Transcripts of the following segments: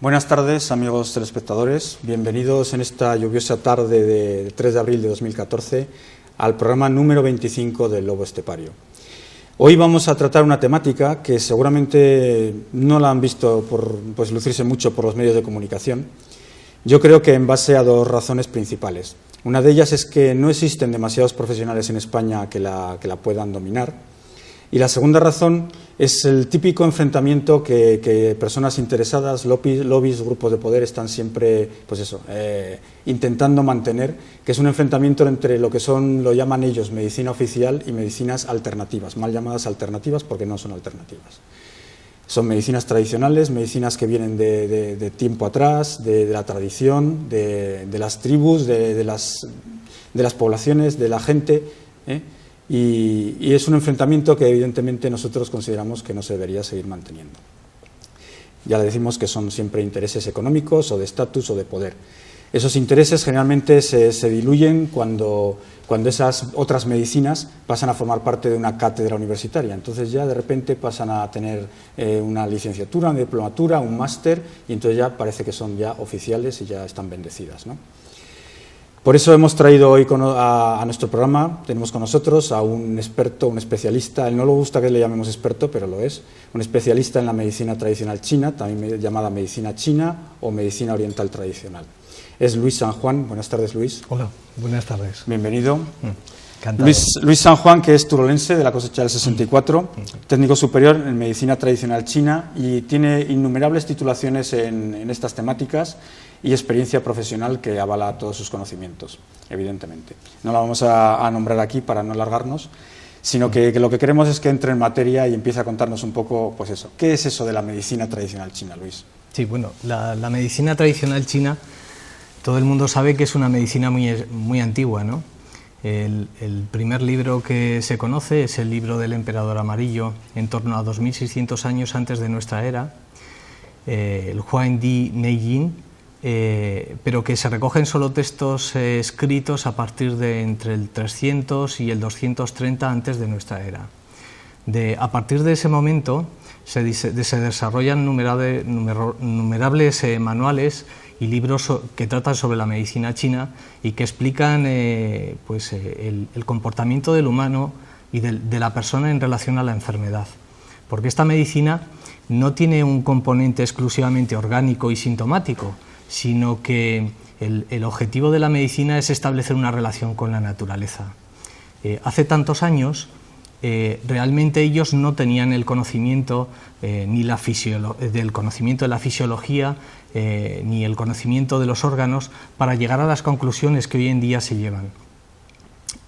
Buenas tardes, amigos telespectadores. Bienvenidos en esta lluviosa tarde de 3 de abril de 2014 al programa número 25 del Lobo Estepario. Hoy vamos a tratar una temática que seguramente no la han visto lucirse mucho por los medios de comunicación. Yo creo que en base a dos razones principales. Una de ellas es que no existen demasiados profesionales en España que la puedan dominar. Y la segunda razón es el típico enfrentamiento que personas interesadas, lobbies, grupos de poder están siempre intentando mantener, que es un enfrentamiento entre lo llaman ellos medicina oficial y medicinas alternativas, mal llamadas alternativas porque no son alternativas. Son medicinas tradicionales, medicinas que vienen de tiempo atrás, de la tradición, de las tribus, de las poblaciones, de la gente, Y es un enfrentamiento que evidentemente nosotros consideramos que no se debería seguir manteniendo. Ya le decimos que son siempre intereses económicos o de estatus o de poder. Esos intereses generalmente se diluyen cuando esas otras medicinas pasan a formar parte de una cátedra universitaria. Entonces ya de repente pasan a tener una licenciatura, una diplomatura, un máster y entonces ya parece que son ya oficiales y ya están bendecidas, ¿no? Por eso hemos traído hoy a nuestro programa, tenemos con nosotros a un experto, un especialista, no le gusta que le llamemos experto, pero lo es, un especialista en la medicina tradicional china, también llamada medicina china o medicina oriental tradicional. Es Luis San Juan. Buenas tardes, Luis. Hola, buenas tardes. Bienvenido. Encantado. Luis San Juan, que es turolense de la cosecha del 64, técnico superior en medicina tradicional china y tiene innumerables titulaciones en estas temáticas y experiencia profesional que avala todos sus conocimientos, evidentemente. No la vamos a nombrar aquí para no alargarnos, sino que lo que queremos es que entre en materia y empiece a contarnos un poco, pues eso, ¿qué es eso de la medicina tradicional china, Luis? Sí, bueno, la medicina tradicional china, todo el mundo sabe que es una medicina muy antigua, ¿no? El primer libro que se conoce es el libro del Emperador Amarillo, en torno a 2600 años antes de nuestra era, el Huang Di Neijing, pero que se recogen solo textos escritos a partir de entre el 300 y el 230 antes de nuestra era. A partir de ese momento se desarrollan numerables manuales y libros que tratan sobre la medicina china y que explican el comportamiento del humano y de la persona en relación a la enfermedad. Porque esta medicina no tiene un componente exclusivamente orgánico y sintomático, sino que el objetivo de la medicina es establecer una relación con la naturaleza. Hace tantos años, realmente ellos no tenían el conocimiento del conocimiento de la fisiología ni el conocimiento de los órganos para llegar a las conclusiones que hoy en día se llevan.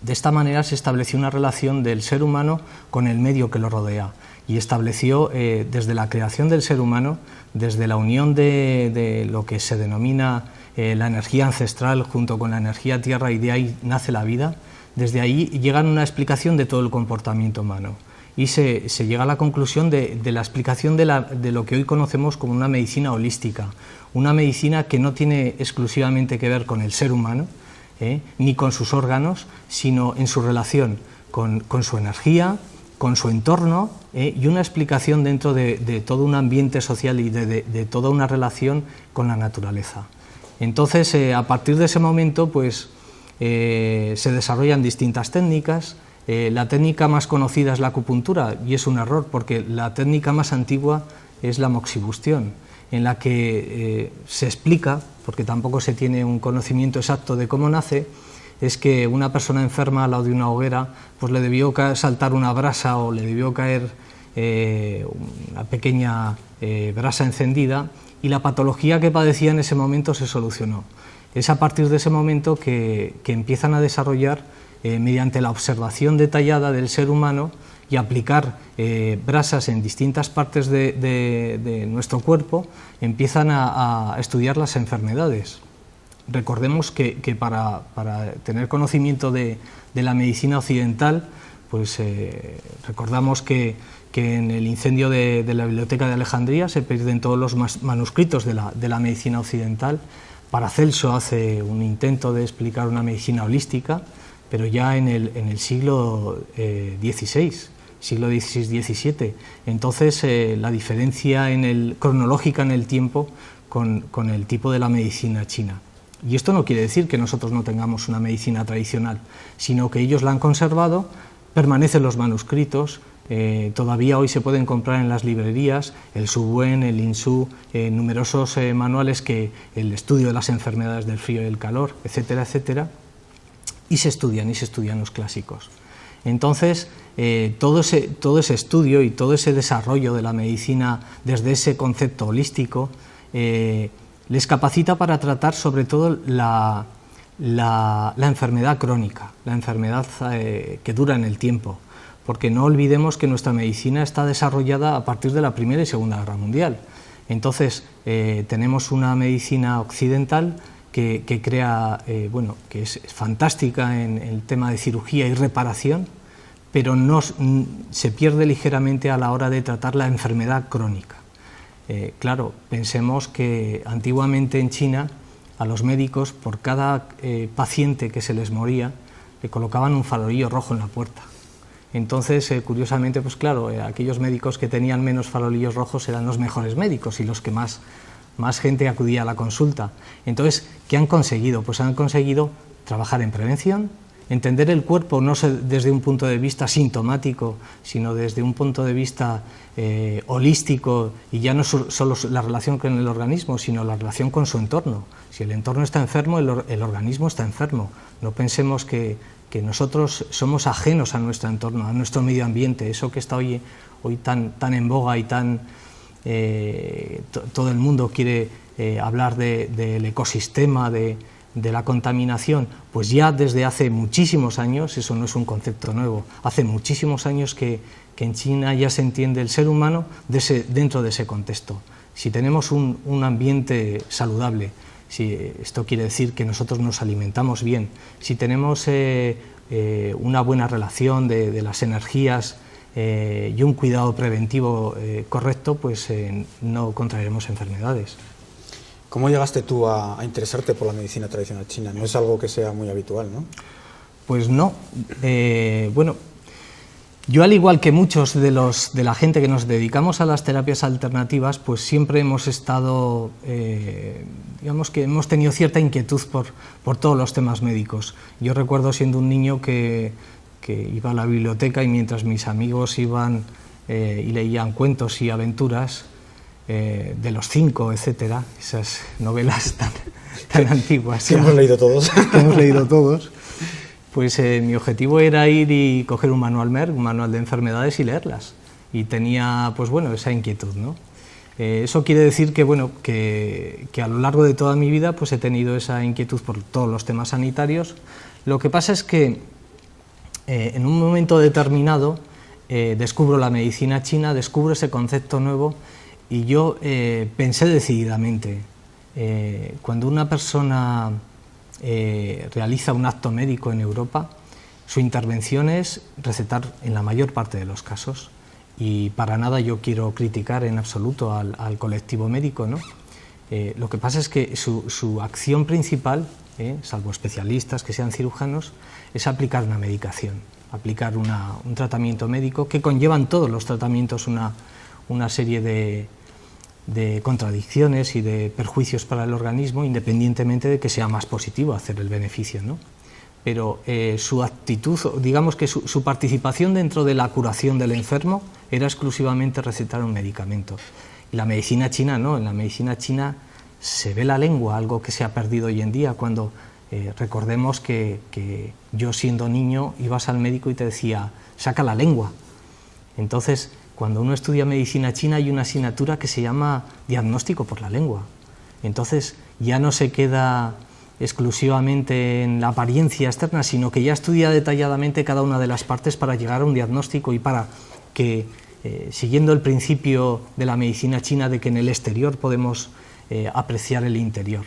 De esta manera se estableció una relación del ser humano con el medio que lo rodea y estableció desde la creación del ser humano, desde la unión de lo que se denomina la energía ancestral junto con la energía tierra, y de ahí nace la vida. Desde ahí llegan a una explicación de todo el comportamiento humano y se llega a la conclusión de la explicación de lo que hoy conocemos como una medicina holística, una medicina que no tiene exclusivamente que ver con el ser humano, ni con sus órganos, sino en su relación con su energía, con su entorno, y una explicación dentro de todo un ambiente social y de toda una relación con la naturaleza. Entonces, a partir de ese momento, pues, se desarrollan distintas técnicas. La técnica más conocida es la acupuntura, y es un error porque la técnica más antigua es la moxibustión, en la que se explica, porque tampoco se tiene un conocimiento exacto de cómo nace, es que una persona enferma al lado de una hoguera pues le debió saltar una brasa o le debió caer una pequeña brasa encendida y la patología que padecía en ese momento se solucionó. Es a partir de ese momento que empiezan a desarrollar, mediante la observación detallada del ser humano y aplicar brasas en distintas partes de nuestro cuerpo, empiezan a estudiar las enfermedades. Recordemos que para tener conocimiento de la medicina occidental, pues recordamos que en el incendio de la Biblioteca de Alejandría se pierden todos los manuscritos de la medicina occidental. Paracelso hace un intento de explicar una medicina holística, pero ya en el siglo XVI, siglo XVI-XVII. Entonces, la diferencia cronológica en el tiempo con el tipo de la medicina china. Y esto no quiere decir que nosotros no tengamos una medicina tradicional, sino que ellos la han conservado, permanecen los manuscritos, todavía hoy se pueden comprar en las librerías el Su Wen, el Lin Shu, numerosos manuales que el estudio de las enfermedades del frío y del calor, etcétera, etcétera, y se estudian los clásicos. Entonces, todo ese estudio y todo ese desarrollo de la medicina desde ese concepto holístico les capacita para tratar sobre todo la enfermedad crónica, la enfermedad que dura en el tiempo, porque no olvidemos que nuestra medicina está desarrollada a partir de la Primera y Segunda Guerra Mundial. Entonces, tenemos una medicina occidental que es fantástica en el tema de cirugía y reparación, pero se pierde ligeramente a la hora de tratar la enfermedad crónica. Claro, pensemos que antiguamente en China a los médicos, por cada paciente que se les moría, le colocaban un farolillo rojo en la puerta. Entonces, curiosamente, pues claro, aquellos médicos que tenían menos farolillos rojos eran los mejores médicos y los que más gente acudía a la consulta. Entonces, ¿qué han conseguido? Pues han conseguido trabajar en prevención, entender el cuerpo no desde un punto de vista sintomático, sino desde un punto de vista holístico, y ya no solo la relación con el organismo, sino la relación con su entorno. Si el entorno está enfermo, el organismo está enfermo. No pensemos que nosotros somos ajenos a nuestro entorno, a nuestro medio ambiente, eso que está hoy tan en boga y todo el mundo quiere hablar del ecosistema, de la contaminación. Pues ya desde hace muchísimos años, eso no es un concepto nuevo, hace muchísimos años que en China ya se entiende el ser humano dentro de ese contexto. Si tenemos un ambiente saludable, esto quiere decir que nosotros nos alimentamos bien, si tenemos una buena relación de las energías y un cuidado preventivo correcto, pues no contraeremos enfermedades. ¿Cómo llegaste tú a interesarte por la medicina tradicional china? No es algo que sea muy habitual, ¿no? Pues no. Bueno, yo, al igual que muchos de la gente que nos dedicamos a las terapias alternativas, pues siempre hemos estado, digamos que hemos tenido cierta inquietud por todos los temas médicos. Yo recuerdo siendo un niño que iba a la biblioteca y mientras mis amigos iban y leían cuentos y aventuras de los 5, etcétera, esas novelas tan antiguas que hemos leído todos, pues mi objetivo era ir y coger un manual Merck, un manual de enfermedades, y leerlas, y tenía pues bueno esa inquietud, ¿no? Eso quiere decir que a lo largo de toda mi vida pues he tenido esa inquietud por todos los temas sanitarios. Lo que pasa es que en un momento determinado descubro la medicina china, descubro ese concepto nuevo. Y yo pensé decididamente, cuando una persona realiza un acto médico en Europa, su intervención es recetar en la mayor parte de los casos, y para nada yo quiero criticar en absoluto al colectivo médico, ¿no? Lo que pasa es que su acción principal, salvo especialistas que sean cirujanos, es aplicar una medicación, aplicar un tratamiento médico, que conllevan todos los tratamientos una serie de contradicciones y de perjuicios para el organismo, independientemente de que sea más positivo hacer el beneficio, ¿no? Pero su actitud, digamos que su participación dentro de la curación del enfermo era exclusivamente recetar un medicamento. Y la medicina china no, en la medicina china se ve la lengua, algo que se ha perdido hoy en día, cuando recordemos que yo, siendo niño, ibas al médico y te decía, saca la lengua. Entonces, cuando uno estudia medicina china hay una asignatura que se llama diagnóstico por la lengua. Entonces ya no se queda exclusivamente en la apariencia externa, sino que ya estudia detalladamente cada una de las partes para llegar a un diagnóstico, y para que, siguiendo el principio de la medicina china de que en el exterior podemos apreciar el interior.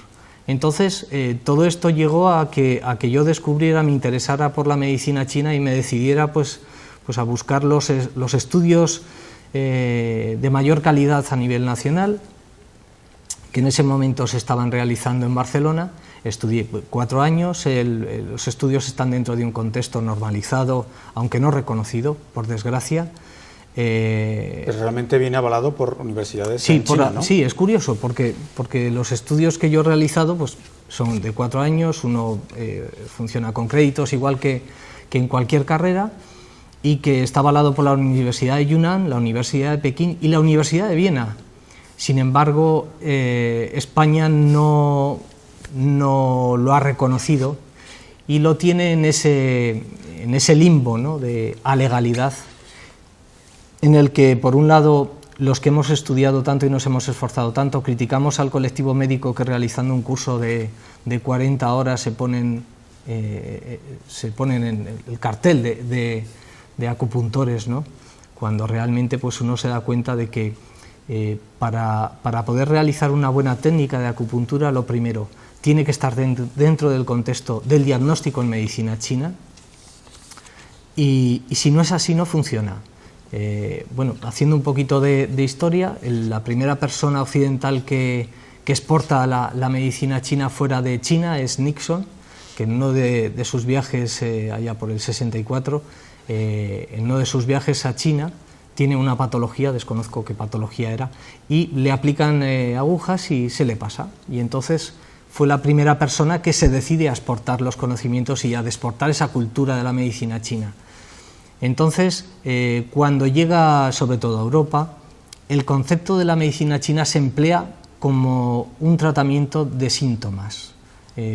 Entonces todo esto llegó a que yo descubriera, me interesara por la medicina china y me decidiera pues a buscar los estudios de mayor calidad a nivel nacional, que en ese momento se estaban realizando en Barcelona. Estudié 4 años, los estudios están dentro de un contexto normalizado, aunque no reconocido, por desgracia. Pero realmente viene avalado por universidades en China, ¿no? Sí, es curioso, porque los estudios que yo he realizado pues, son de 4 años, uno funciona con créditos igual que en cualquier carrera, y que está avalado por la Universidad de Yunnan, la Universidad de Pekín y la Universidad de Viena. Sin embargo, España no lo ha reconocido y lo tiene en ese limbo, ¿no?, de alegalidad, en el que, por un lado, los que hemos estudiado tanto y nos hemos esforzado tanto, criticamos al colectivo médico que realizando un curso de 40 horas se ponen en el cartel de acupuntores, ¿no?, cuando realmente pues, uno se da cuenta de que para poder realizar una buena técnica de acupuntura, lo primero, tiene que estar dentro del contexto del diagnóstico en medicina china, y si no es así, no funciona. Bueno, haciendo un poquito de historia, la primera persona occidental que exporta la medicina china fuera de China es Nixon, que en uno de sus viajes, allá por el 64, en uno de sus viajes a China, tiene una patología, desconozco qué patología era, y le aplican agujas y se le pasa. Y entonces fue la primera persona que se decide a exportar los conocimientos y a exportar esa cultura de la medicina china. Entonces, cuando llega sobre todo a Europa, el concepto de la medicina china se emplea como un tratamiento de síntomas.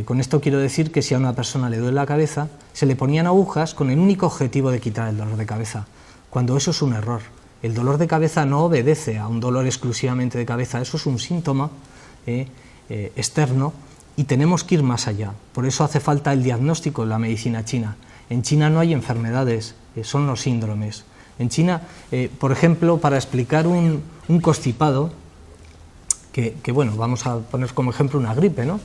Con esto quiero decir que si a una persona le duele la cabeza, se le ponían agujas con el único objetivo de quitar el dolor de cabeza, cuando eso es un error. El dolor de cabeza no obedece a un dolor exclusivamente de cabeza, eso es un síntoma externo, y tenemos que ir más allá. Por eso hace falta el diagnóstico en la medicina china. En China no hay enfermedades, son los síndromes. En China, por ejemplo, para explicar un constipado, que bueno, vamos a poner como ejemplo una gripe, ¿no?,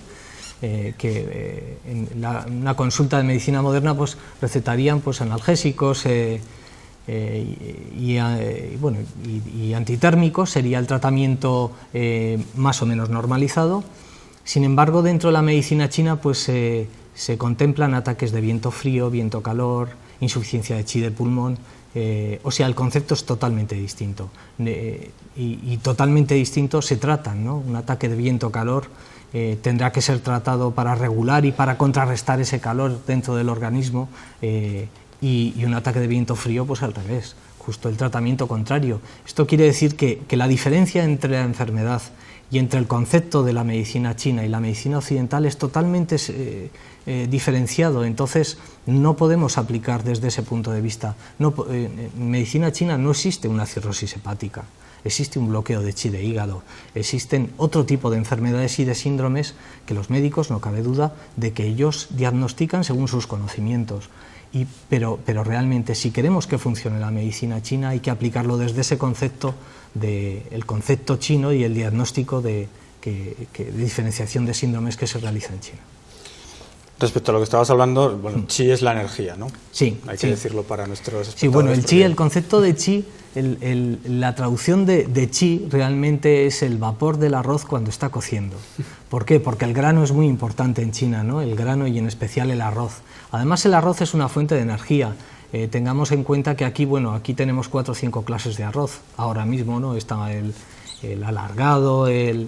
en una consulta de medicina moderna pues recetarían pues analgésicos y antitérmicos, sería el tratamiento más o menos normalizado. Sin embargo, dentro de la medicina china pues se contemplan ataques de viento frío, viento calor, insuficiencia de chi del pulmón, o sea, el concepto es totalmente distinto, y totalmente distinto se tratan, ¿no? Un ataque de viento calor tendrá que ser tratado para regular y para contrarrestar ese calor dentro del organismo, y un ataque de viento frío pues al revés, justo el tratamiento contrario. Esto quiere decir que la diferencia entre la enfermedad y entre el concepto de la medicina china y la medicina occidental es totalmente diferenciado, entonces no podemos aplicar desde ese punto de vista. En medicina china no existe una cirrosis hepática, existe un bloqueo de chi de hígado, existen otro tipo de enfermedades y de síndromes que los médicos, no cabe duda, de que ellos diagnostican según sus conocimientos. Pero realmente, si queremos que funcione la medicina china, hay que aplicarlo desde ese concepto, el concepto chino y el diagnóstico de diferenciación de síndromes que se realiza en China. Respecto a lo que estabas hablando, bueno, chi es la energía, ¿no? Sí. Hay que decirlo para nuestros espectadores. Sí, bueno, el chi, el concepto de chi, la traducción de chi realmente es el vapor del arroz cuando está cociendo. ¿Por qué? Porque el grano es muy importante en China, ¿no? El grano y en especial el arroz. Además, el arroz es una fuente de energía. Tengamos en cuenta que aquí, bueno, aquí tenemos 4 o 5 clases de arroz. Ahora mismo, ¿no? Está el alargado, el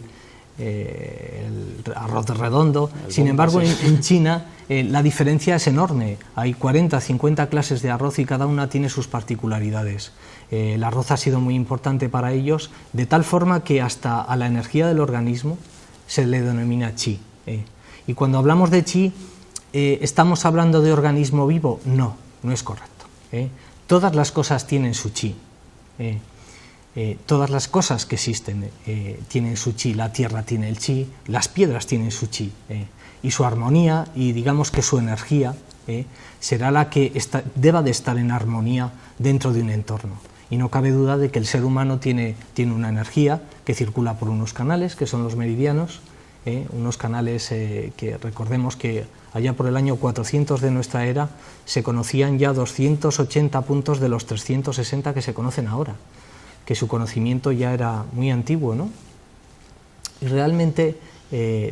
arroz redondo. Sin embargo, en China la diferencia es enorme. Hay 40, 50 clases de arroz y cada una tiene sus particularidades. El arroz ha sido muy importante para ellos, de tal forma que hasta a la energía del organismo se le denomina chi. Y cuando hablamos de chi, ¿estamos hablando de organismo vivo? No, no es correcto. Todas las cosas tienen su chi. Todas las cosas que existen tienen su chi, la tierra tiene el chi, las piedras tienen su chi, y su armonía, y digamos que su energía será la que deba de estar en armonía dentro de un entorno. Y no cabe duda de que el ser humano tiene una energía que circula por unos canales, que son los meridianos, unos canales que recordemos que allá por el año 400 de nuestra era se conocían ya 280 puntos de los 360 que se conocen ahora, que su conocimiento ya era muy antiguo, ¿no? Y realmente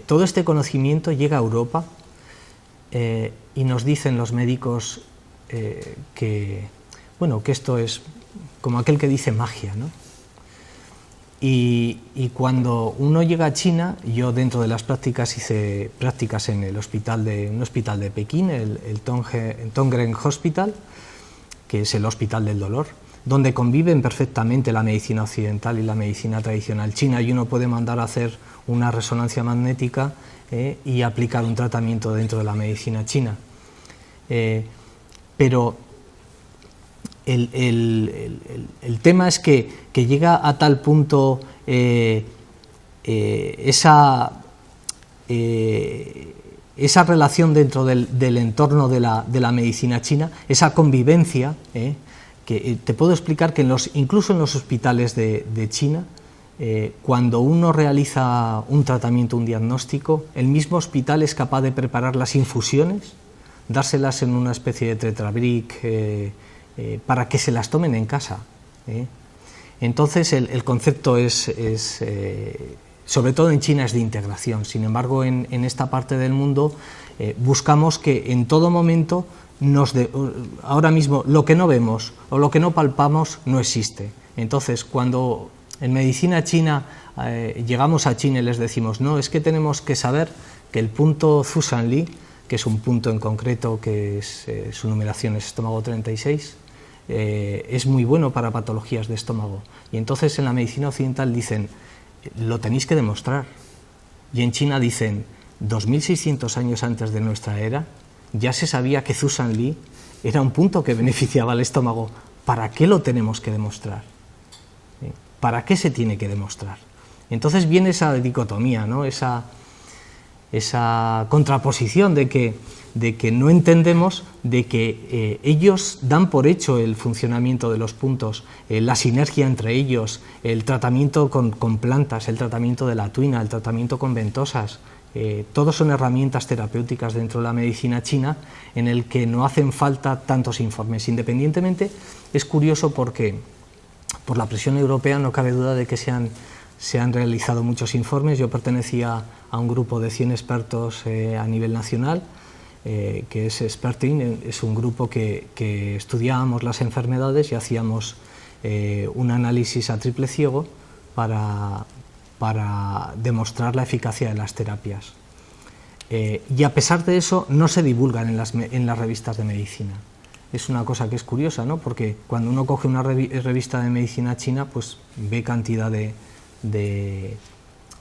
todo este conocimiento llega a Europa y nos dicen los médicos que esto es como aquel que dice magia, ¿no? Y cuando uno llega a China, yo dentro de las prácticas hice prácticas en un hospital de Pekín, el Tongren Hospital, que es el hospital del dolor, donde conviven perfectamente la medicina occidental y la medicina tradicional china, y uno puede mandar a hacer una resonancia magnética y aplicar un tratamiento dentro de la medicina china. Pero el tema es que llega a tal punto esa relación dentro del entorno de la medicina china, esa convivencia, que te puedo explicar que incluso en los hospitales de China, cuando uno realiza un tratamiento, un diagnóstico, el mismo hospital es capaz de preparar las infusiones, dárselas en una especie de tetrabric para que se las tomen en casa. Entonces el concepto es sobre todo en China, es de integración. Sin embargo, en esta parte del mundo buscamos que en todo momento ahora mismo lo que no vemos o lo que no palpamos no existe. Entonces, cuando en medicina china llegamos a China y les decimos, no, es que tenemos que saber que el punto Zhushanli, que es un punto en concreto que su numeración es estómago 36, es muy bueno para patologías de estómago. Y entonces en la medicina occidental dicen, lo tenéis que demostrar. Y en China dicen, 2600 años antes de nuestra era, ya se sabía que Zhushanli era un punto que beneficiaba al estómago. ¿Para qué lo tenemos que demostrar? ¿Para qué se tiene que demostrar? Entonces viene esa dicotomía, ¿no? esa contraposición de que no entendemos, de que ellos dan por hecho el funcionamiento de los puntos, la sinergia entre ellos, el tratamiento con plantas, el tratamiento de la tuina, el tratamiento con ventosas. Todos son herramientas terapéuticas dentro de la medicina china en el que no hacen falta tantos informes. Independientemente, es curioso porque por la presión europea no cabe duda de que se han realizado muchos informes. Yo pertenecía a un grupo de 100 expertos a nivel nacional, que es Expertin, es un grupo que estudiábamos las enfermedades y hacíamos un análisis a triple ciego para demostrar la eficacia de las terapias. Y a pesar de eso no se divulgan en las revistas de medicina. Es una cosa que es curiosa, ¿no? Porque cuando uno coge una revista de medicina china, pues ve cantidad de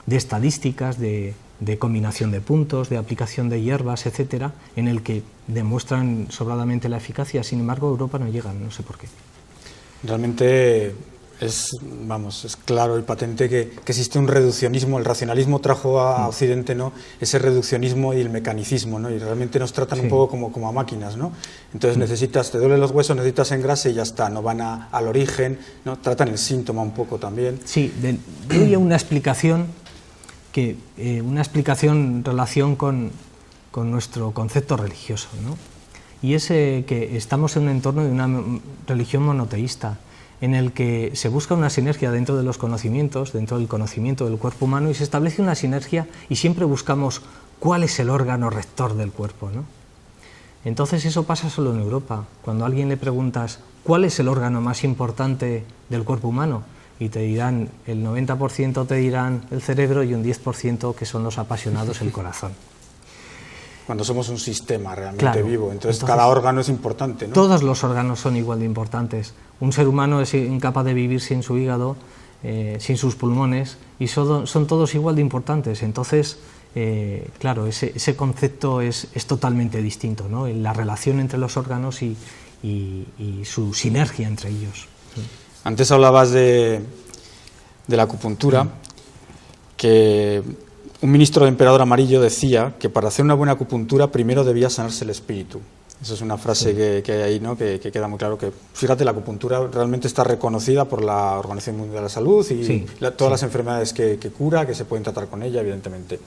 estadísticas, de combinación de puntos, de aplicación de hierbas, etcétera, en el que demuestran sobradamente la eficacia. Sin embargo, a Europa no llegan, no sé por qué. Realmente es claro y patente que existe un reduccionismo. El racionalismo trajo a Occidente, ¿no?, ese reduccionismo y el mecanicismo, ¿no? Y realmente nos tratan un poco como a máquinas, ¿no? Entonces te duelen los huesos, necesitas engrase y ya está, no van al origen, ¿no? Tratan el síntoma un poco también. Sí, doy una explicación en relación con nuestro concepto religioso, ¿no? Y es que estamos en un entorno de una religión monoteísta, en el que se busca una sinergia dentro de los conocimientos, dentro del conocimiento del cuerpo humano, y se establece una sinergia y siempre buscamos cuál es el órgano rector del cuerpo, ¿no? Entonces eso pasa solo en Europa. Cuando a alguien le preguntas cuál es el órgano más importante del cuerpo humano, y te dirán, el 90% te dirán el cerebro y un 10% que son los apasionados el corazón. Cuando somos un sistema realmente vivo, entonces cada órgano es importante, ¿no? Todos los órganos son igual de importantes. Un ser humano es incapaz de vivir sin su hígado, sin sus pulmones, y son todos igual de importantes. Entonces, claro, ese concepto es totalmente distinto, ¿no? La relación entre los órganos y su sinergia entre ellos. Antes hablabas de la acupuntura, que un ministro del emperador Amarillo decía que para hacer una buena acupuntura primero debía sanarse el espíritu. Esa es una frase que hay ahí, ¿no?, que queda muy claro que, fíjate, la acupuntura realmente está reconocida por la Organización Mundial de la Salud y todas las enfermedades que cura, que se pueden tratar con ella, evidentemente.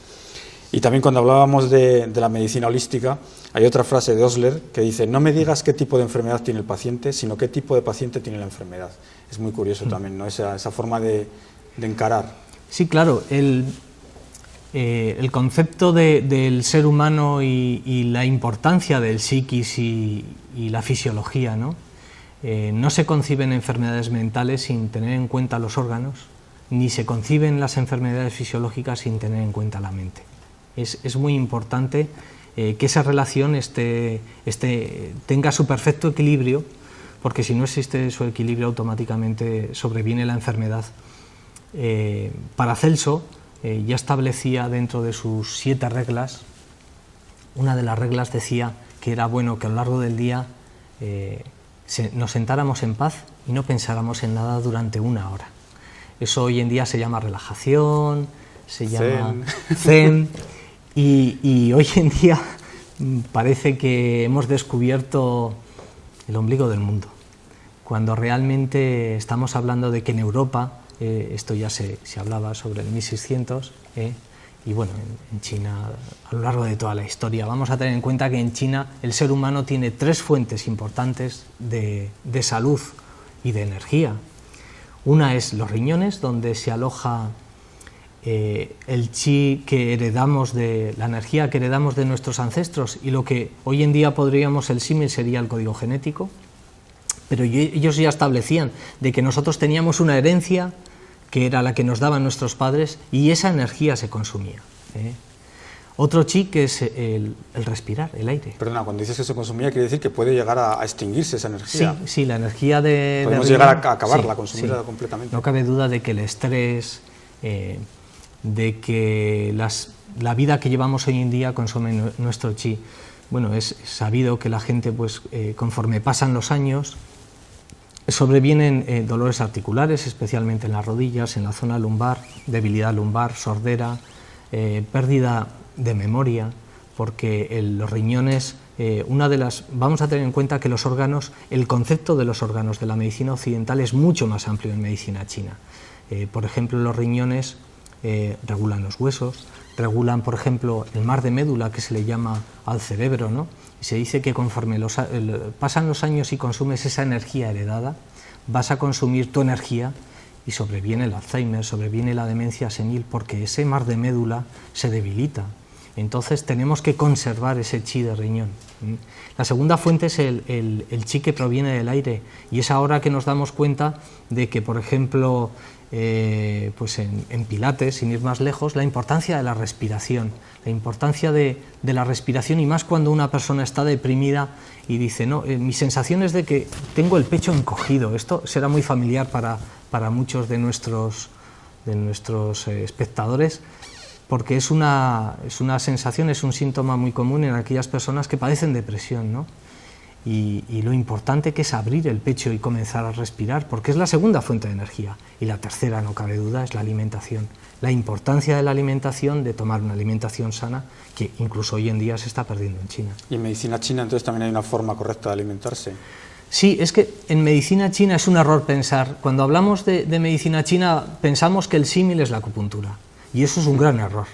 Y también cuando hablábamos de la medicina holística, hay otra frase de Osler que dice, no me digas qué tipo de enfermedad tiene el paciente, sino qué tipo de paciente tiene la enfermedad. Es muy curioso también, ¿no?, esa forma de encarar. Sí, claro, el concepto del ser humano y la importancia del psiquis y la fisiología, ¿no? No se conciben enfermedades mentales sin tener en cuenta los órganos, ni se conciben las enfermedades fisiológicas sin tener en cuenta la mente. Es muy importante que esa relación tenga su perfecto equilibrio, porque si no existe su equilibrio automáticamente sobreviene la enfermedad. Paracelso ya establecía dentro de sus 7 reglas, una de las reglas decía que era bueno que a lo largo del día nos sentáramos en paz y no pensáramos en nada durante 1 hora. Eso hoy en día se llama relajación, se llama zen, y hoy en día parece que hemos descubierto el ombligo del mundo, cuando realmente estamos hablando de que en Europa, esto ya se hablaba sobre el 1600, y bueno, en China a lo largo de toda la historia. Vamos a tener en cuenta que en China el ser humano tiene 3 fuentes importantes de salud y de energía. Una es los riñones, donde se aloja el chi que heredamos la energía que heredamos de nuestros ancestros, y lo que hoy en día podríamos, el símil sería el código genético, pero ellos ya establecían de que nosotros teníamos una herencia que era la que nos daban nuestros padres, y esa energía se consumía. Otro chi, que es el respirar, el aire. Perdona, cuando dices que se consumía, quiere decir que puede llegar a extinguirse esa energía. Sí, la energía de... Podemos llegar a acabarla, consumirla completamente. No cabe duda de que el estrés, de que la vida que llevamos hoy en día consume nuestro chi. Bueno, es sabido que la gente, pues, conforme pasan los años, sobrevienen dolores articulares, especialmente en las rodillas, en la zona lumbar, debilidad lumbar, sordera, pérdida de memoria, porque los riñones, vamos a tener en cuenta que los órganos, el concepto de los órganos de la medicina occidental es mucho más amplio en medicina china. Por ejemplo, los riñones regulan los huesos, regulan, por ejemplo, el mar de médula, que se le llama al cerebro, ¿no? Y se dice que conforme pasan los años y consumes esa energía heredada, vas a consumir tu energía y sobreviene el Alzheimer, sobreviene la demencia senil, porque ese mar de médula se debilita. Entonces tenemos que conservar ese chi de riñón. La segunda fuente es el chi que proviene del aire, y es ahora que nos damos cuenta de que, por ejemplo, pues en Pilates, sin ir más lejos, la importancia de la respiración, y más cuando una persona está deprimida y dice, no, mi sensación es de que tengo el pecho encogido. Esto será muy familiar para muchos de nuestros espectadores, porque es una sensación, es un síntoma muy común en aquellas personas que padecen depresión, ¿no? Y lo importante que es abrir el pecho y comenzar a respirar, porque es la segunda fuente de energía. Y la tercera, no cabe duda, es la alimentación. La importancia de la alimentación, de tomar una alimentación sana, que incluso hoy en día se está perdiendo en China. ¿Y en medicina china entonces también hay una forma correcta de alimentarse? Sí, es que en medicina china es un error pensar. Cuando hablamos de medicina china pensamos que el símil es la acupuntura, y eso es un gran error,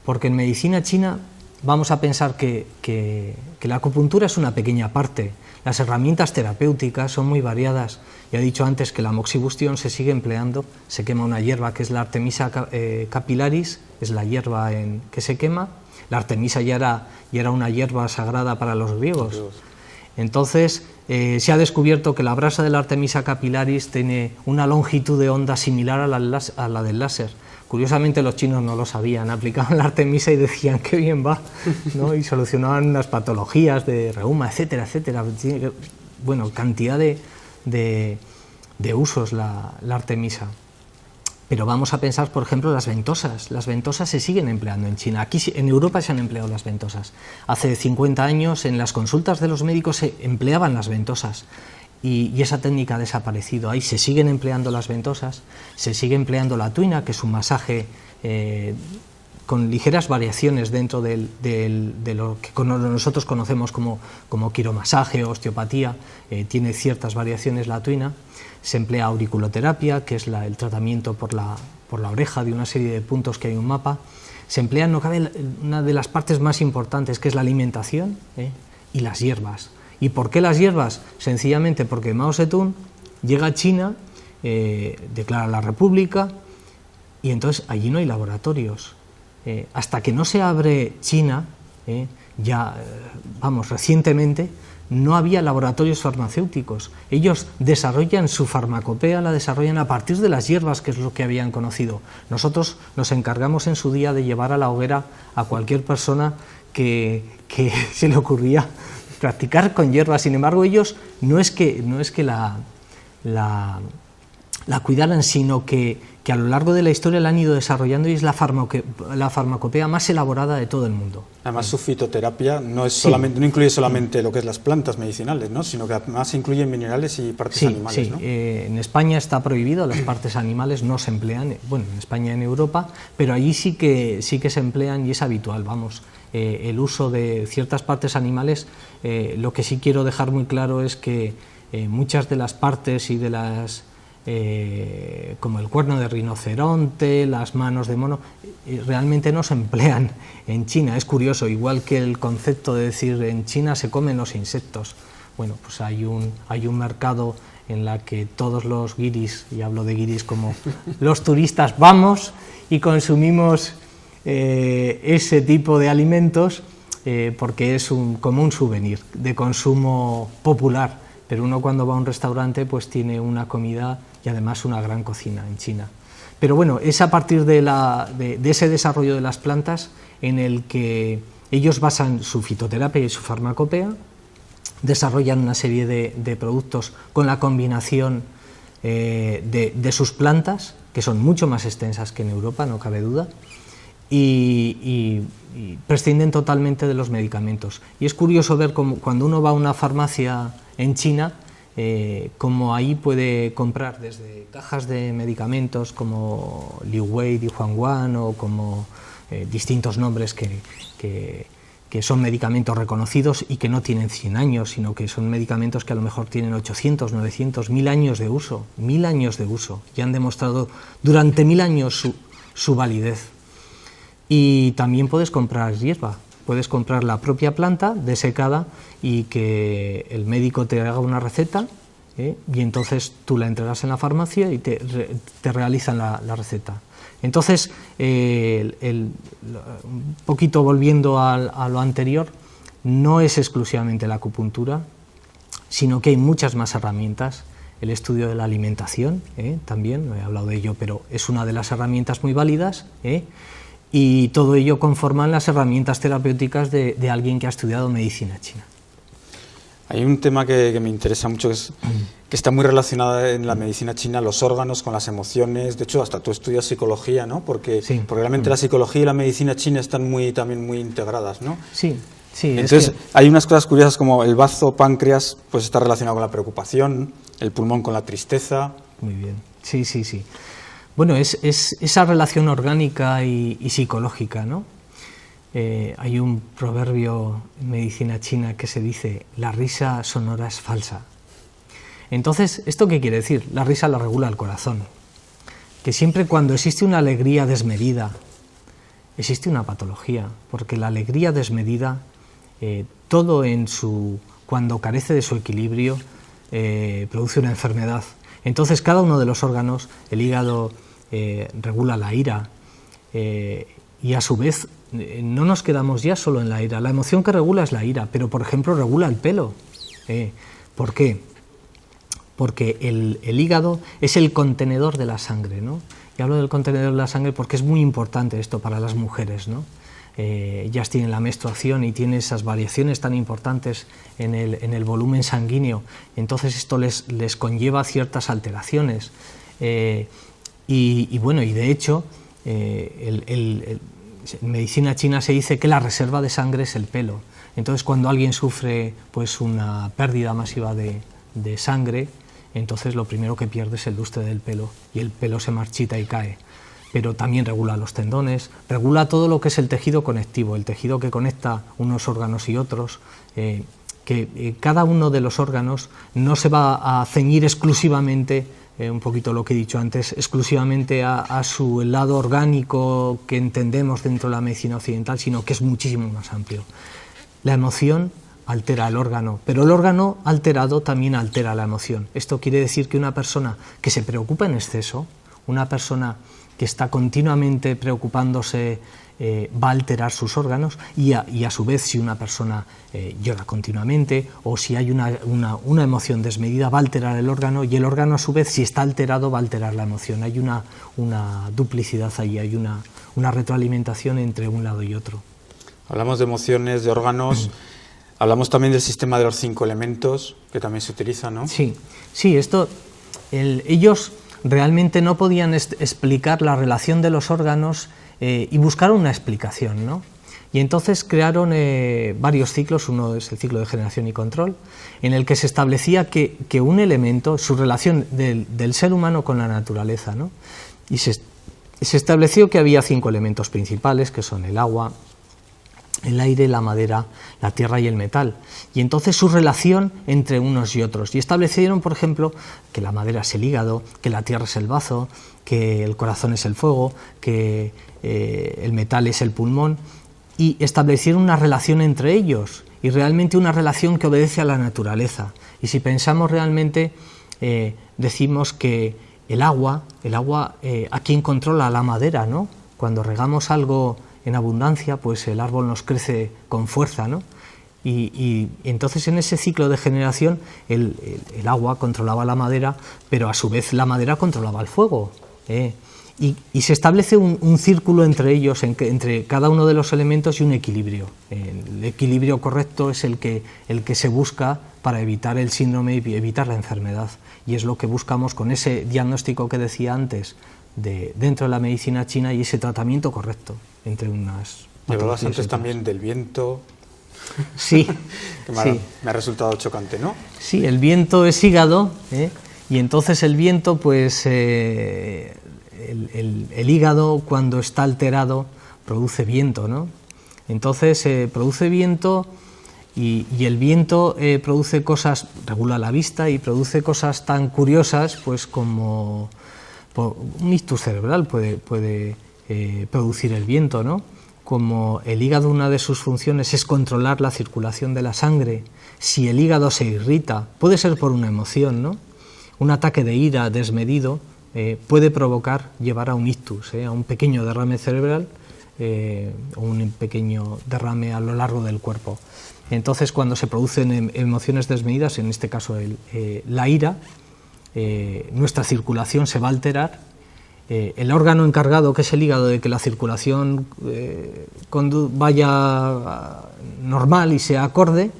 porque en medicina china vamos a pensar que la acupuntura es una pequeña parte. Las herramientas terapéuticas son muy variadas. Ya he dicho antes que la moxibustión se sigue empleando, se quema una hierba que es la Artemisa capillaris, es la hierba que se quema. La Artemisa ya era una hierba sagrada para los griegos. Entonces se ha descubierto que la brasa de la Artemisa capillaris tiene una longitud de onda similar a la del láser. Curiosamente los chinos no lo sabían, aplicaban la Artemisa y decían qué bien va, ¿no? Y solucionaban las patologías de reuma, etcétera, etcétera. Bueno, cantidad de usos la Artemisa. Pero vamos a pensar, por ejemplo, las ventosas. Las ventosas se siguen empleando en China. Aquí en Europa se han empleado las ventosas. Hace 50 años en las consultas de los médicos se empleaban las ventosas. Y esa técnica ha desaparecido. Ahí se siguen empleando las ventosas, se sigue empleando la tuina, que es un masaje con ligeras variaciones dentro de lo que nosotros conocemos como quiromasaje o osteopatía. Tiene ciertas variaciones la tuina. Se emplea auriculoterapia, que es el tratamiento por la oreja de una serie de puntos que hay en un mapa. Se emplea, no cabe, una de las partes más importantes, que es la alimentación y las hierbas. ¿Y por qué las hierbas? Sencillamente porque Mao Zedong llega a China, declara la república, y entonces allí no hay laboratorios. hasta que no se abre China, recientemente, no había laboratorios farmacéuticos. Ellos desarrollan su farmacopea, la desarrollan a partir de las hierbas, que es lo que habían conocido. Nosotros nos encargamos en su día de llevar a la hoguera a cualquier persona que se le ocurría practicar con hierbas. Sin embargo, ellos no es que la cuidaran, sino que a lo largo de la historia la han ido desarrollando, y es la farmacopea más elaborada de todo el mundo. Además, su fitoterapia no incluye solamente lo que es las plantas medicinales, ¿no?, sino que además incluye minerales y partes animales, ¿no? En España está prohibido, las partes animales no se emplean, bueno, en España y en Europa, pero allí sí que se emplean y es habitual, el uso de ciertas partes animales. Lo que sí quiero dejar muy claro es que muchas de las partes y de las como el cuerno de rinoceronte, las manos de mono, realmente no se emplean en China. Es curioso, igual que el concepto de decir en China se comen los insectos. Bueno, pues hay un mercado en la que todos los guiris, y hablo de guiris como los turistas, vamos y consumimos ese tipo de alimentos porque es como un souvenir de consumo popular, pero uno cuando va a un restaurante pues tiene una comida y además una gran cocina en China. Pero bueno, es a partir de ese desarrollo de las plantas en el que ellos basan su fitoterapia y su farmacopea, desarrollan una serie de productos con la combinación de sus plantas, que son mucho más extensas que en Europa, no cabe duda, y prescinden totalmente de los medicamentos. Y es curioso ver cómo cuando uno va a una farmacia en China, como ahí puede comprar desde cajas de medicamentos como Liu Wei, Di Huangwan, o como distintos nombres que son medicamentos reconocidos y que no tienen 100 años, sino que son medicamentos que a lo mejor tienen 800, 900, 1000 años de uso, 1000 años de uso, y han demostrado durante 1000 años su validez. Y también puedes comprar hierba. Puedes comprar la propia planta desecada y que el médico te haga una receta, y entonces tú la entregas en la farmacia y te realizan la receta. Entonces, un poquito volviendo a lo anterior, no es exclusivamente la acupuntura, sino que hay muchas más herramientas. El estudio de la alimentación, también, no he hablado de ello, pero es una de las herramientas muy válidas, y todo ello conforman las herramientas terapéuticas de alguien que ha estudiado medicina china. Hay un tema que me interesa mucho, que está muy relacionado en la medicina china, los órganos con las emociones. De hecho, hasta tú estudias psicología, ¿no? Porque realmente la psicología y la medicina china están también muy integradas, ¿no? Sí. Entonces, hay unas cosas curiosas como el bazo páncreas, pues está relacionado con la preocupación, el pulmón con la tristeza. Muy bien, sí. Bueno, es esa relación orgánica y psicológica, ¿no? Hay un proverbio en medicina china que se dice: la risa sonora es falsa. Entonces, ¿esto qué quiere decir? La risa la regula el corazón. Que siempre cuando existe una alegría desmedida, existe una patología, porque la alegría desmedida, todo cuando carece de su equilibrio, produce una enfermedad. Entonces, cada uno de los órganos, el hígado regula la ira, y a su vez no nos quedamos ya solo en la ira. La emoción que regula es la ira, pero por ejemplo regula el pelo. ¿Por qué? Porque el hígado es el contenedor de la sangre, ¿no? Y hablo del contenedor de la sangre porque es muy importante esto para las mujeres, ¿no? Ellas tienen la menstruación y tienen esas variaciones tan importantes en el volumen sanguíneo, entonces esto les conlleva ciertas alteraciones. Y bueno, y de hecho, en medicina china se dice que la reserva de sangre es el pelo. Entonces, cuando alguien sufre pues una pérdida masiva de sangre, entonces lo primero que pierde es el lustre del pelo, y el pelo se marchita y cae. Pero también regula los tendones, regula todo lo que es el tejido conectivo, el tejido que conecta unos órganos y otros, que cada uno de los órganos no se va a ceñir exclusivamente, un poquito lo que he dicho antes, exclusivamente a su lado orgánico que entendemos dentro de la medicina occidental, sino que es muchísimo más amplio. La emoción altera el órgano, pero el órgano alterado también altera la emoción. Esto quiere decir que una persona que se preocupa en exceso, una persona que está continuamente preocupándose va a alterar sus órganos y a su vez si una persona llora continuamente o si hay una emoción desmedida va a alterar el órgano y el órgano a su vez si está alterado va a alterar la emoción. Hay una duplicidad ahí, hay una retroalimentación entre un lado y otro. Hablamos de emociones, de órganos, hablamos también del sistema de los 5 elementos que también se utiliza, ¿no? Sí, ellos realmente no podían explicar la relación de los órganos y buscaron una explicación, ¿no? Y entonces crearon varios ciclos, uno es el ciclo de generación y control, en el que se establecía que un elemento, su relación del ser humano con la naturaleza, ¿no? Y se estableció que había 5 elementos principales, que son el agua, el aire, la madera, la tierra y el metal. Y entonces su relación entre unos y otros. Y establecieron, por ejemplo, que la madera es el hígado, que la tierra es el bazo, que el corazón es el fuego, que el metal es el pulmón. Y establecieron una relación entre ellos, y realmente una relación que obedece a la naturaleza. Y si pensamos realmente, decimos que el agua, ¿a quién controla? La madera, ¿no? Cuando regamos algo en abundancia, pues el árbol nos crece con fuerza, ¿no? Y entonces en ese ciclo de generación el agua controlaba la madera, pero a su vez la madera controlaba el fuego. Y se establece un círculo entre ellos, entre cada uno de los elementos y un equilibrio. El equilibrio correcto es el que se busca para evitar el síndrome y evitar la enfermedad. Y es lo que buscamos con ese diagnóstico que decía antes, dentro de la medicina china y ese tratamiento correcto entre unas... Hablabas antes también del viento. Sí, sí. Me ha resultado chocante, ¿no? Sí, el viento es hígado, y entonces el viento, pues el hígado cuando está alterado produce viento, ¿no? Entonces produce viento y el viento produce cosas, regula la vista y produce cosas tan curiosas, pues como un ictus cerebral puede producir el viento, ¿no? Como el hígado, una de sus funciones es controlar la circulación de la sangre. Si el hígado se irrita, puede ser por una emoción, ¿no? Un ataque de ira desmedido puede llevar a un ictus, a un pequeño derrame cerebral o un pequeño derrame a lo largo del cuerpo. Entonces, cuando se producen emociones desmedidas, en este caso la ira, nuestra circulación se va a alterar. El órgano encargado, que es el hígado, de que la circulación vaya normal y sea acorde,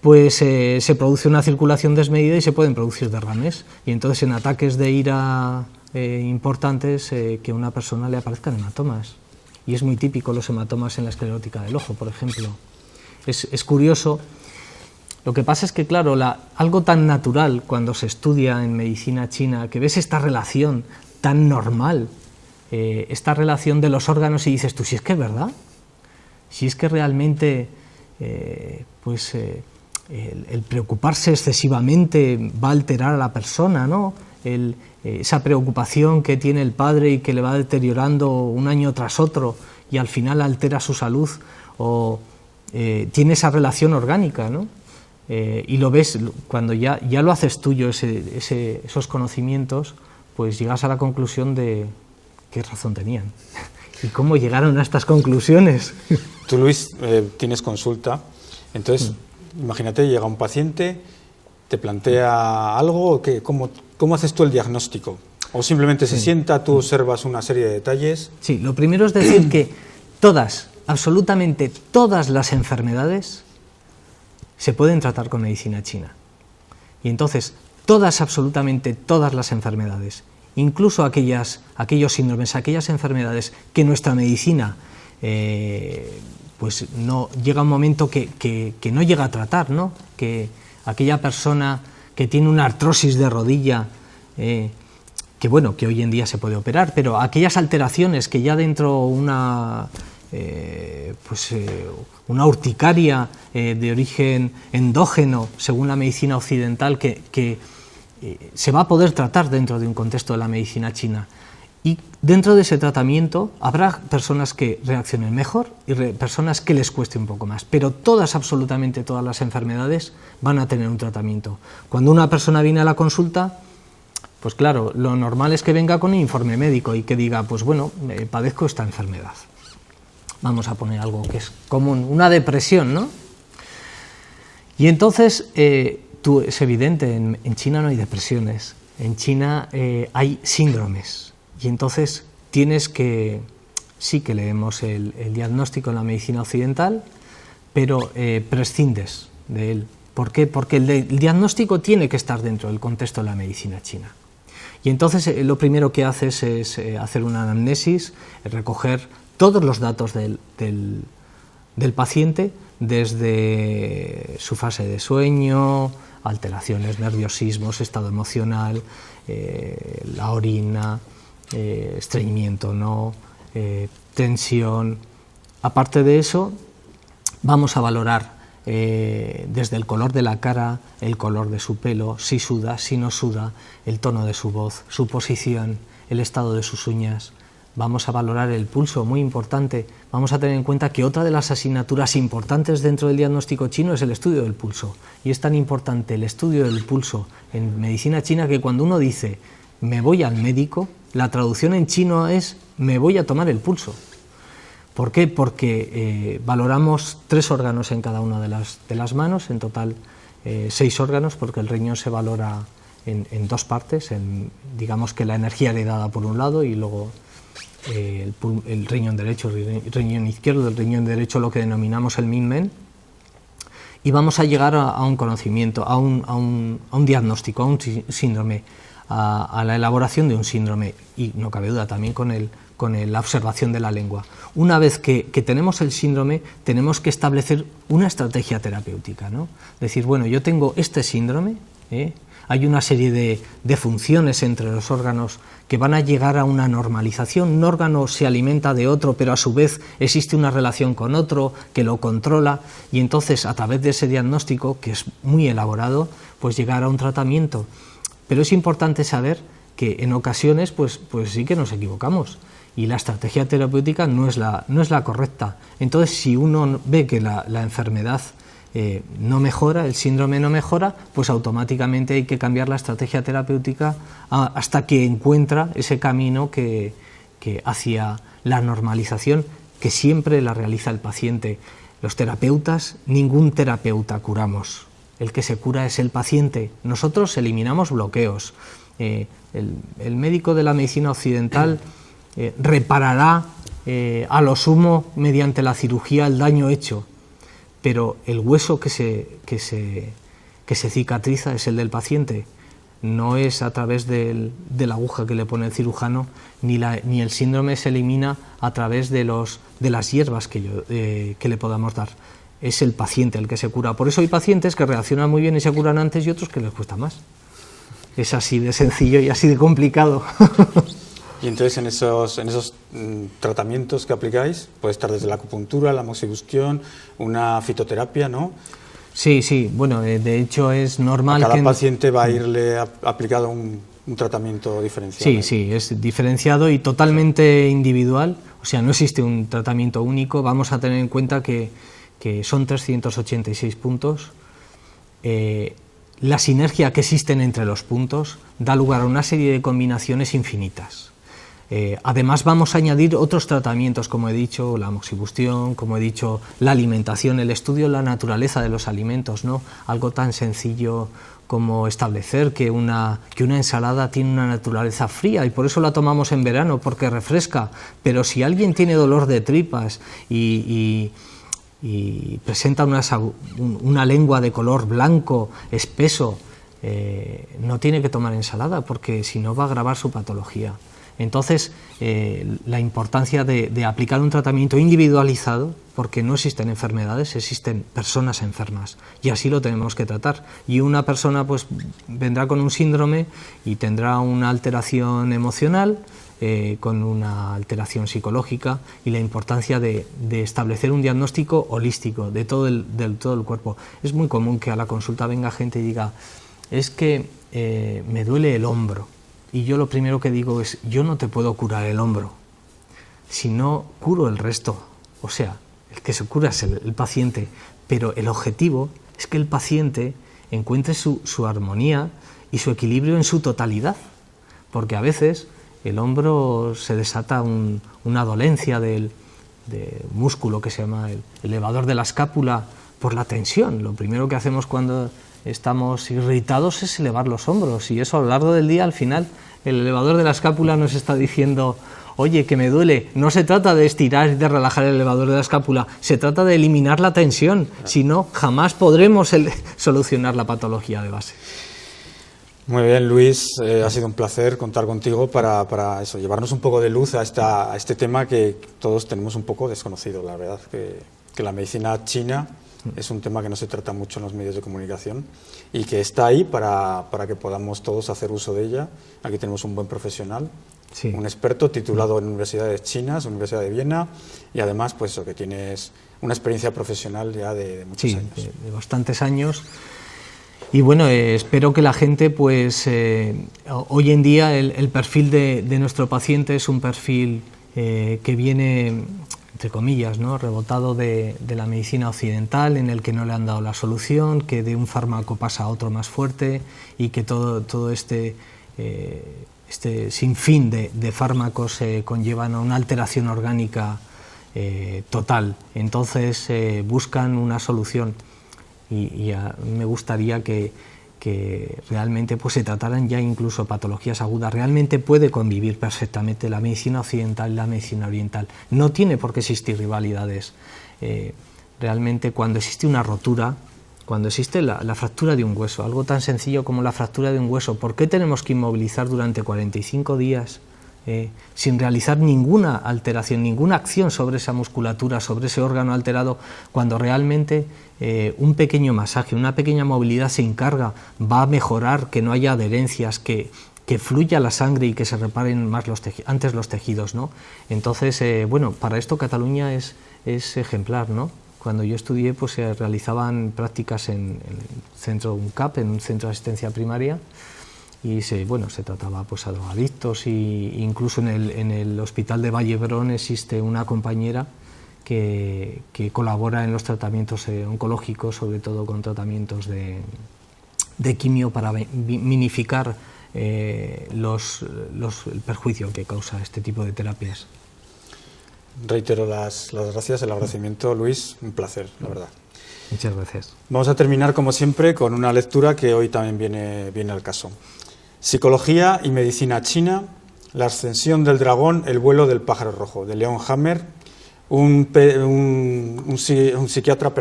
pues se produce una circulación desmedida y se pueden producir derrames. Y entonces en ataques de ira importantes, que a una persona le aparezcan hematomas. Y es muy típico los hematomas en la esclerótica del ojo, por ejemplo. Es curioso. Lo que pasa es que, claro, algo tan natural cuando se estudia en medicina china, que ves esta relación tan normal, esta relación de los órganos, y dices tú, si es que es verdad, si es que realmente el preocuparse excesivamente va a alterar a la persona, ¿no? Esa preocupación que tiene el padre y que le va deteriorando un año tras otro y al final altera su salud, o tiene esa relación orgánica, ¿no? Y lo ves, cuando ya lo haces tuyo, esos conocimientos, pues llegas a la conclusión de qué razón tenían y cómo llegaron a estas conclusiones. Tú, Luis, tienes consulta, entonces imagínate, llega un paciente, te plantea algo, ¿cómo haces tú el diagnóstico? ¿O simplemente se sienta, tú observas una serie de detalles? Sí, lo primero es decir que absolutamente todas las enfermedades se pueden tratar con medicina china. Y entonces, absolutamente todas las enfermedades, incluso aquellos síndromes, aquellas enfermedades que nuestra medicina pues no llega un momento que no llega a tratar, ¿no? Que aquella persona que tiene una artrosis de rodilla, que hoy en día se puede operar, pero aquellas alteraciones que ya dentro una urticaria de origen endógeno, según la medicina occidental, que se va a poder tratar dentro de un contexto de la medicina china. Y dentro de ese tratamiento habrá personas que reaccionen mejor y personas que les cueste un poco más, pero absolutamente todas las enfermedades van a tener un tratamiento. Cuando una persona viene a la consulta, pues claro, lo normal es que venga con un informe médico y que diga, pues bueno, padezco esta enfermedad. vamos a poner algo que es común, una depresión, ¿no? Y entonces, es evidente, en China no hay depresiones, en China hay síndromes, y entonces tienes que, sí que leemos el diagnóstico en la medicina occidental, pero prescindes de él. ¿Por qué? Porque el diagnóstico tiene que estar dentro del contexto de la medicina china. Y entonces lo primero que haces es hacer una anamnesis, recoger todos los datos del paciente, desde su fase de sueño, alteraciones, nerviosismos, estado emocional, la orina, estreñimiento, ¿no? Tensión. Aparte de eso, vamos a valorar desde el color de la cara, el color de su pelo, si suda, si no suda, el tono de su voz, su posición, el estado de sus uñas. Vamos a valorar el pulso, muy importante. Vamos a tener en cuenta que otra de las asignaturas importantes dentro del diagnóstico chino es el estudio del pulso. Y es tan importante el estudio del pulso en medicina china que cuando uno dice me voy al médico, la traducción en chino es me voy a tomar el pulso. ¿Por qué? Porque valoramos 3 órganos en cada una de las manos, en total 6 órganos, porque el riñón se valora en 2 partes, digamos que la energía heredada por un lado y luego el riñón derecho, el riñón izquierdo, del riñón derecho lo que denominamos el Minmen, y vamos a llegar a un conocimiento, a un diagnóstico, a un síndrome, a la elaboración de un síndrome, y no cabe duda también con la observación de la lengua. Una vez que tenemos el síndrome, tenemos que establecer una estrategia terapéutica, ¿no? Decir, bueno, yo tengo este síndrome, hay una serie de funciones entre los órganos que van a llegar a una normalización. Un órgano se alimenta de otro, pero a su vez existe una relación con otro que lo controla, y entonces a través de ese diagnóstico, que es muy elaborado, pues llegar a un tratamiento. Pero es importante saber que en ocasiones pues sí que nos equivocamos y la estrategia terapéutica no es la correcta. Entonces, si uno ve que la enfermedad no mejora, el síndrome no mejora, pues automáticamente hay que cambiar la estrategia terapéutica hasta que encuentra ese camino que hacia la normalización, que siempre la realiza el paciente. Los terapeutas, ningún terapeuta curamos, el que se cura es el paciente. Nosotros eliminamos bloqueos. El médico de la medicina occidental reparará a lo sumo mediante la cirugía el daño hecho, pero el hueso que se cicatriza es el del paciente, no es a través de la aguja que le pone el cirujano, ni el síndrome se elimina a través de las hierbas que le podamos dar. Es el paciente el que se cura. Por eso hay pacientes que reaccionan muy bien y se curan antes, y otros que les cuesta más. Es así de sencillo y así de complicado. Y entonces en esos tratamientos que aplicáis, puede estar desde la acupuntura, la moxibustión, una fitoterapia, ¿no? Sí, bueno, de hecho es normal a cada que paciente va a irle aplicado un tratamiento diferenciado. Sí, es diferenciado y totalmente individual, o sea, no existe un tratamiento único. Vamos a tener en cuenta que son 386 puntos. La sinergia que existen entre los puntos da lugar a una serie de combinaciones infinitas. Además vamos a añadir otros tratamientos, como he dicho, la moxibustión, como he dicho, la alimentación, el estudio de la naturaleza de los alimentos, ¿no? Algo tan sencillo como establecer que una ensalada tiene una naturaleza fría y por eso la tomamos en verano, porque refresca, pero si alguien tiene dolor de tripas y presenta una lengua de color blanco, espeso, no tiene que tomar ensalada, porque si no va a agravar su patología. Entonces, la importancia de aplicar un tratamiento individualizado, porque no existen enfermedades, existen personas enfermas, y así lo tenemos que tratar. Y una persona pues vendrá con un síndrome y tendrá una alteración emocional, con una alteración psicológica, y la importancia de establecer un diagnóstico holístico de todo el cuerpo. Es muy común que a la consulta venga gente y diga, es que me duele el hombro. Y yo lo primero que digo es, yo no te puedo curar el hombro, si no curo el resto. O sea, el que se cura es el paciente, pero el objetivo es que el paciente encuentre su armonía y su equilibrio en su totalidad, porque a veces el hombro se desata una dolencia del músculo que se llama el elevador de la escápula por la tensión. Lo primero que hacemos cuando estamos irritados es elevar los hombros, y eso a lo largo del día, al final, el elevador de la escápula nos está diciendo: oye, que me duele. No se trata de estirar y de relajar el elevador de la escápula, se trata de eliminar la tensión, si no, jamás podremos solucionar la patología de base. Muy bien, Luis, ha sido un placer contar contigo para eso, llevarnos un poco de luz a este tema que todos tenemos un poco desconocido. La verdad que la medicina china es un tema que no se trata mucho en los medios de comunicación y que está ahí para que podamos todos hacer uso de ella. Aquí tenemos un buen profesional, sí, un experto titulado en universidades chinas, Universidad de Viena, y además pues que tienes una experiencia profesional ya de muchos años. De bastantes años. Y bueno, espero que la gente, pues hoy en día el perfil de nuestro paciente es un perfil que viene, entre comillas, ¿no?, rebotado de la medicina occidental, en el que no le han dado la solución, que de un fármaco pasa a otro más fuerte, y que todo este sinfín de fármacos conllevan a una alteración orgánica total. Entonces buscan una solución. Y me gustaría que realmente pues se trataran ya incluso patologías agudas. Realmente puede convivir perfectamente la medicina occidental y la medicina oriental. No tiene por qué existir rivalidades. Realmente cuando existe una rotura, cuando existe la fractura de un hueso, algo tan sencillo como la fractura de un hueso, ¿por qué tenemos que inmovilizar durante 45 días sin realizar ninguna alteración, ninguna acción sobre esa musculatura, sobre ese órgano alterado, cuando realmente un pequeño masaje, una pequeña movilidad sin carga va a mejorar que no haya adherencias, que fluya la sangre y que se reparen más antes los tejidos, ¿no? Entonces, bueno, para esto Cataluña es ejemplar, ¿no? Cuando yo estudié, pues se realizaban prácticas en el centro UNCAP, en un centro de asistencia primaria, y se trataba pues a drogadictos, y incluso en el hospital de Vallebrón existe una compañera que colabora en los tratamientos oncológicos, sobre todo con tratamientos de quimio para minificar el perjuicio que causa este tipo de terapias. Reitero las gracias, el agradecimiento, Luis, un placer, la verdad. Muchas gracias. Vamos a terminar, como siempre, con una lectura que hoy también viene al caso. Psicología y medicina china, la ascensión del dragón, el vuelo del pájaro rojo, de Leon Hammer, un psiquiatra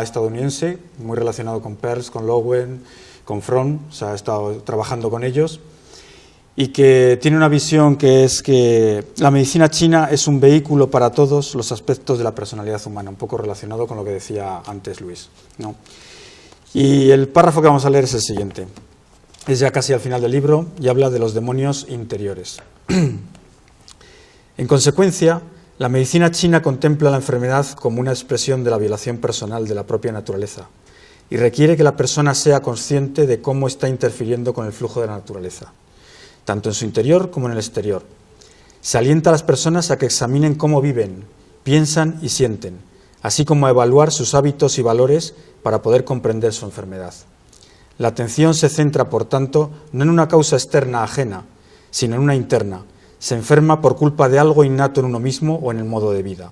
estadounidense, muy relacionado con Peirce, con Lowen, con Fromm, o sea, ha estado trabajando con ellos, y que tiene una visión que es que la medicina china es un vehículo para todos los aspectos de la personalidad humana, un poco relacionado con lo que decía antes Luis, ¿no? Y el párrafo que vamos a leer es el siguiente. Es ya casi al final del libro y habla de los demonios interiores. En consecuencia, la medicina china contempla la enfermedad como una expresión de la violación personal de la propia naturaleza y requiere que la persona sea consciente de cómo está interfiriendo con el flujo de la naturaleza, tanto en su interior como en el exterior. Se alienta a las personas a que examinen cómo viven, piensan y sienten, así como a evaluar sus hábitos y valores para poder comprender su enfermedad. La atención se centra, por tanto, no en una causa externa ajena, sino en una interna. Se enferma por culpa de algo innato en uno mismo o en el modo de vida.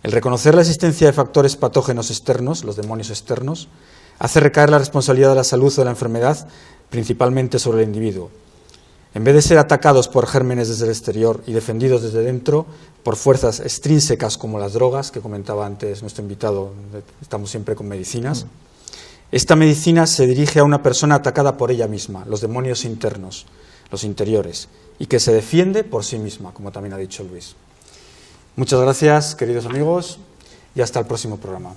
El reconocer la existencia de factores patógenos externos, los demonios externos, hace recaer la responsabilidad de la salud o de la enfermedad principalmente sobre el individuo. En vez de ser atacados por gérmenes desde el exterior y defendidos desde dentro por fuerzas extrínsecas como las drogas, que comentaba antes nuestro invitado, estamos siempre con medicinas, esta medicina se dirige a una persona atacada por ella misma, los demonios internos, los interiores, y que se defiende por sí misma, como también ha dicho Luis. Muchas gracias, queridos amigos, y hasta el próximo programa.